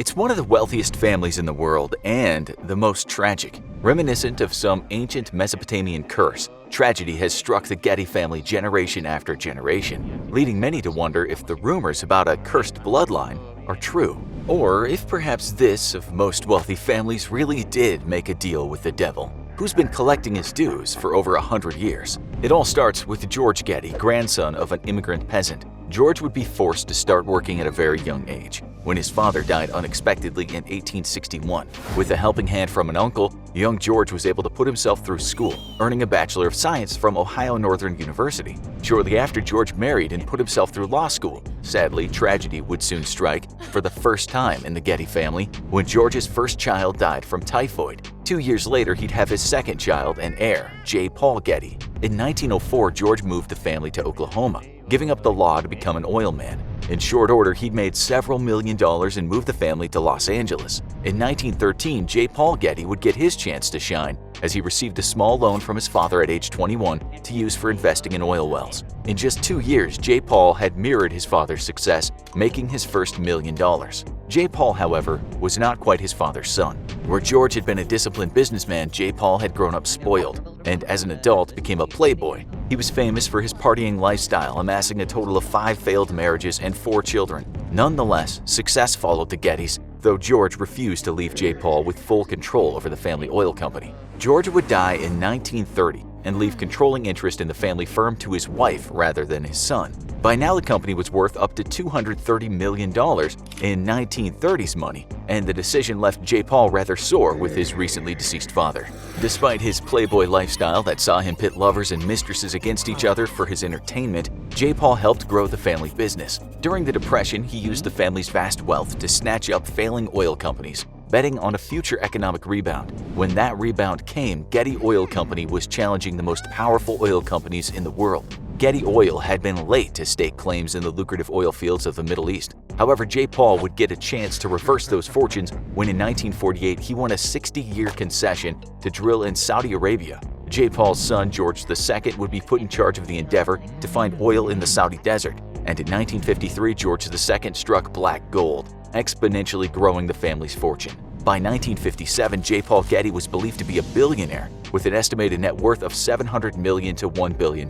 It's one of the wealthiest families in the world and the most tragic. Reminiscent of some ancient Mesopotamian curse, tragedy has struck the Getty family generation after generation, leading many to wonder if the rumors about a cursed bloodline are true, or if perhaps this of most wealthy families really did make a deal with the devil, who's been collecting his dues for over 100 years. It all starts with George Getty, grandson of an immigrant peasant. George would be forced to start working at a very young age, when his father died unexpectedly in 1861. With a helping hand from an uncle, young George was able to put himself through school, earning a Bachelor of Science from Ohio Northern University. Shortly after, George married and put himself through law school. Sadly, tragedy would soon strike for the first time in the Getty family when George's first child died from typhoid. 2 years later, he'd have his second child and heir, J. Paul Getty. In 1904, George moved the family to Oklahoma, giving up the law to become an oil man. In short order, he'd made several $1 million and moved the family to Los Angeles. In 1913, J. Paul Getty would get his chance to shine as he received a small loan from his father at age 21 to use for investing in oil wells. In just 2 years, J. Paul had mirrored his father's success, making his first $1 million. J. Paul, however, was not quite his father's son. Where George had been a disciplined businessman, J. Paul had grown up spoiled, and as an adult became a playboy. He was famous for his partying lifestyle, amassing a total of 5 failed marriages and 4 children. Nonetheless, success followed the Gettys, though George refused to leave J. Paul with full control over the family oil company. George would die in 1930 and leave controlling interest in the family firm to his wife rather than his son. By now, the company was worth up to $230 million in 1930s money, and the decision left J. Paul rather sore with his recently deceased father. Despite his playboy lifestyle that saw him pit lovers and mistresses against each other for his entertainment, J. Paul helped grow the family business. During the Depression, he used the family's vast wealth to snatch up failing oil companies, betting on a future economic rebound. When that rebound came, Getty Oil Company was challenging the most powerful oil companies in the world. Getty Oil had been late to stake claims in the lucrative oil fields of the Middle East. However, J. Paul would get a chance to reverse those fortunes when in 1948 he won a 60-year concession to drill in Saudi Arabia. J. Paul's son, George II, would be put in charge of the endeavor to find oil in the Saudi desert, and in 1953 George II struck black gold, exponentially growing the family's fortune. By 1957, J. Paul Getty was believed to be a billionaire, with an estimated net worth of $700 million to $1 billion.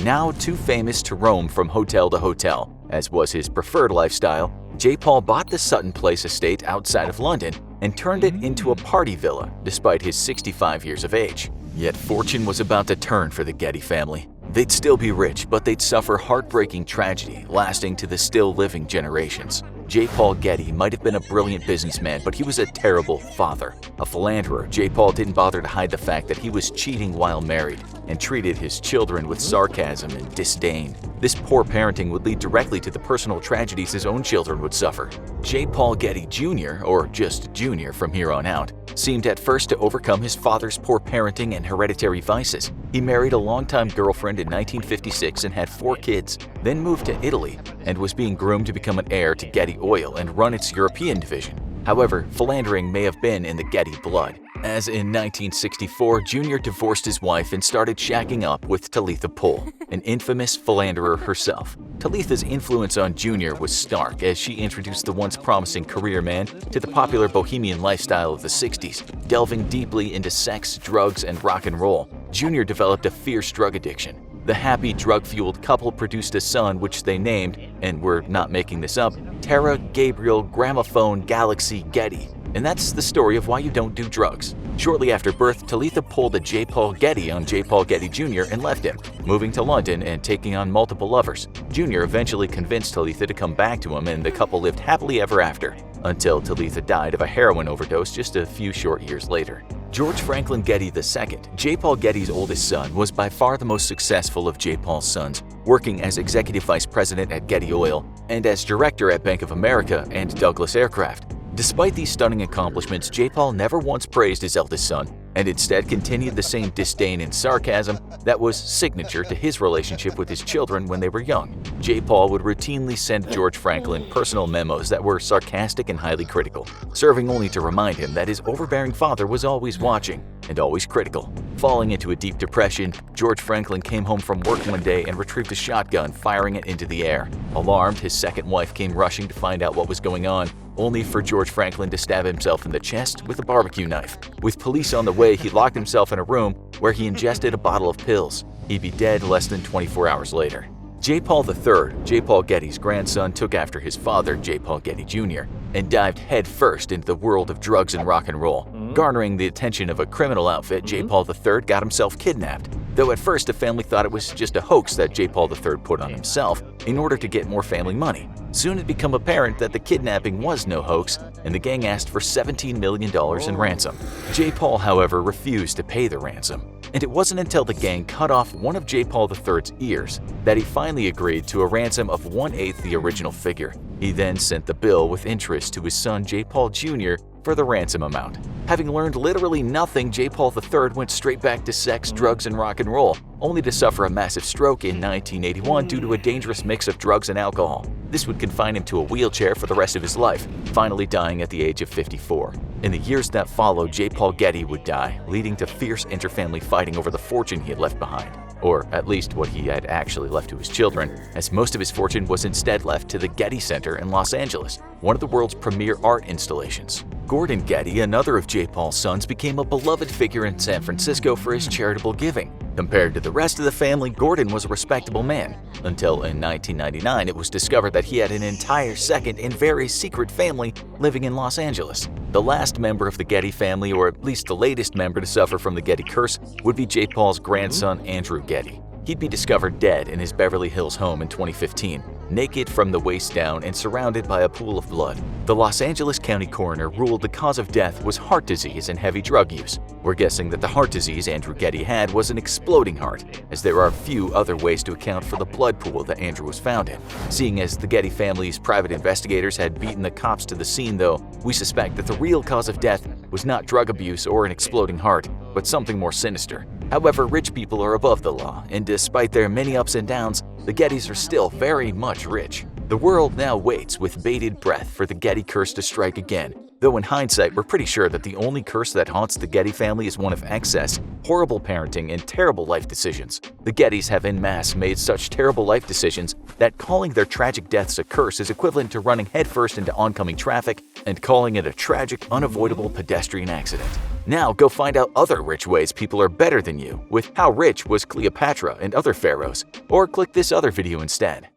Now too famous to roam from hotel to hotel, as was his preferred lifestyle, J. Paul bought the Sutton Place estate outside of London and turned it into a party villa despite his 65 years of age. Yet fortune was about to turn for the Getty family. They'd still be rich, but they'd suffer heartbreaking tragedy lasting to the still living generations. J. Paul Getty might have been a brilliant businessman, but he was a terrible father. A philanderer, J. Paul didn't bother to hide the fact that he was cheating while married and treated his children with sarcasm and disdain. This poor parenting would lead directly to the personal tragedies his own children would suffer. J. Paul Getty Jr., or just Jr. from here on out, seemed at first to overcome his father's poor parenting and hereditary vices. He married a longtime girlfriend in 1956 and had 4 kids, then moved to Italy and was being groomed to become an heir to Getty Oil and run its European division. However, philandering may have been in the Getty blood, as in 1964, Jr. divorced his wife and started shacking up with Talitha Pohl, an infamous philanderer herself. Talitha's influence on Jr. was stark as she introduced the once promising career man to the popular bohemian lifestyle of the 60s. Delving deeply into sex, drugs, and rock and roll, Jr. developed a fierce drug addiction. The happy, drug-fueled couple produced a son which they named, and we're not making this up, Tara Gabriel Gramophone Galaxy Getty. And that's the story of why you don't do drugs. Shortly after birth, Talitha pulled a J. Paul Getty on J. Paul Getty Jr. and left him, moving to London and taking on multiple lovers. Jr. eventually convinced Talitha to come back to him, and the couple lived happily ever after, until Talitha died of a heroin overdose just a few short years later. George Franklin Getty II, J. Paul Getty's oldest son, was by far the most successful of J. Paul's sons, working as executive vice president at Getty Oil and as director at Bank of America and Douglas Aircraft. Despite these stunning accomplishments, J. Paul never once praised his eldest son, and instead continued the same disdain and sarcasm that was signature to his relationship with his children when they were young. J. Paul would routinely send George Franklin personal memos that were sarcastic and highly critical, serving only to remind him that his overbearing father was always watching and always critical. Falling into a deep depression, George Franklin came home from work one day and retrieved a shotgun, firing it into the air. Alarmed, his second wife came rushing to find out what was going on, only for George Franklin to stab himself in the chest with a barbecue knife. With police on the way, he locked himself in a room where he ingested a bottle of pills. He'd be dead less than 24 hours later. J. Paul III, J. Paul Getty's grandson, took after his father, J. Paul Getty Jr., and dived headfirst into the world of drugs and rock and roll. Garnering the attention of a criminal outfit, J. Paul III got himself kidnapped, though at first the family thought it was just a hoax that J. Paul III put on himself in order to get more family money. Soon it became apparent that the kidnapping was no hoax, and the gang asked for $17 million in ransom. J. Paul, however, refused to pay the ransom, and it wasn't until the gang cut off one of J. Paul III's ears that he finally agreed to a ransom of 1/8 the original figure. He then sent the bill with interest to his son J. Paul Jr. for the ransom amount. Having learned literally nothing, J. Paul III went straight back to sex, drugs, and rock and roll, only to suffer a massive stroke in 1981 due to a dangerous mix of drugs and alcohol. This would confine him to a wheelchair for the rest of his life, finally dying at the age of 54. In the years that followed, J. Paul Getty would die, leading to fierce interfamily fighting over the fortune he had left behind. Or at least what he had actually left to his children, as most of his fortune was instead left to the Getty Center in Los Angeles, one of the world's premier art installations. Gordon Getty, another of J. Paul's sons, became a beloved figure in San Francisco for his charitable giving. Compared to the rest of the family, Gordon was a respectable man, until in 1999 it was discovered that he had an entire second and very secret family living in Los Angeles. The last member of the Getty family, or at least the latest member to suffer from the Getty curse, would be J. Paul's grandson Andrew Getty. He'd be discovered dead in his Beverly Hills home in 2015, naked from the waist down and surrounded by a pool of blood. The Los Angeles County coroner ruled the cause of death was heart disease and heavy drug use. We're guessing that the heart disease Andrew Getty had was an exploding heart, as there are few other ways to account for the blood pool that Andrew was found in. Seeing as the Getty family's private investigators had beaten the cops to the scene, though, we suspect that the real cause of death was not drug abuse or an exploding heart, but something more sinister. However, rich people are above the law, and despite their many ups and downs, the Gettys are still very much rich. The world now waits with bated breath for the Getty curse to strike again, though in hindsight we're pretty sure that the only curse that haunts the Getty family is one of excess, horrible parenting, and terrible life decisions. The Gettys have en masse made such terrible life decisions that calling their tragic deaths a curse is equivalent to running headfirst into oncoming traffic and calling it a tragic, unavoidable pedestrian accident. Now go find out other rich ways people are better than you with How Rich Was Cleopatra and Other Pharaohs, or click this other video instead.